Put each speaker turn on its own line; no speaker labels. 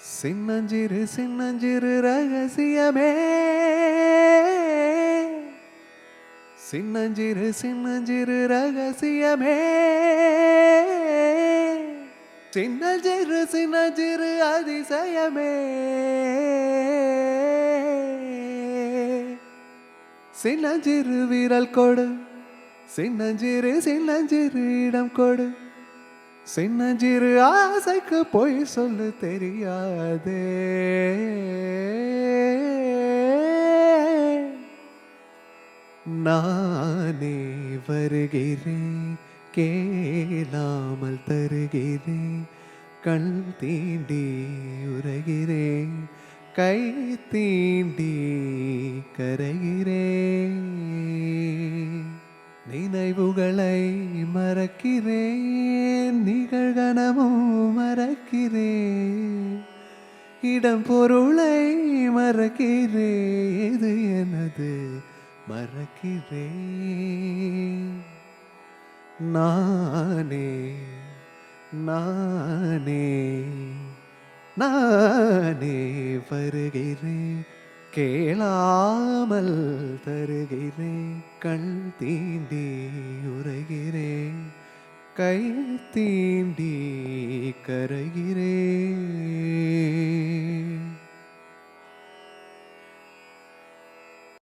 சின்னஞ்சிறு சின்னஞ்சிறு ரகசியமே, சின்னஞ்சிறு சின்னஞ்சிறு ரகசியமே, சின்னஞ்சிறு சின்னஞ்சிறு அதிசயமே, சின்னஞ்சிறு விரல் கொடு, சின்னஞ்சிறு சின்னஞ்சிறு இடம் கொடு, சின்னஞ்சிறு ஆசைக்கு பொய் சொல்லு தெரியாதே. நானே வருகிறேன், கேளாமல் தருகிறேன், கண் தீண்டி உரைகிறேன், கை தீண்டி கரைகிறேன். நினைவுகளை மறக்கிறேன், நிகழ்கணமும் மறக்கிறேன், இடம் பொருளை மறக்கிறேன், இது எனது மறக்கிறேன். நானே நானே நானே வருகிறேன், கேளாமல் தருகிறேன், கண் தீண்டி உரைகிறேன், கை தீண்டி கரைகிறேன்.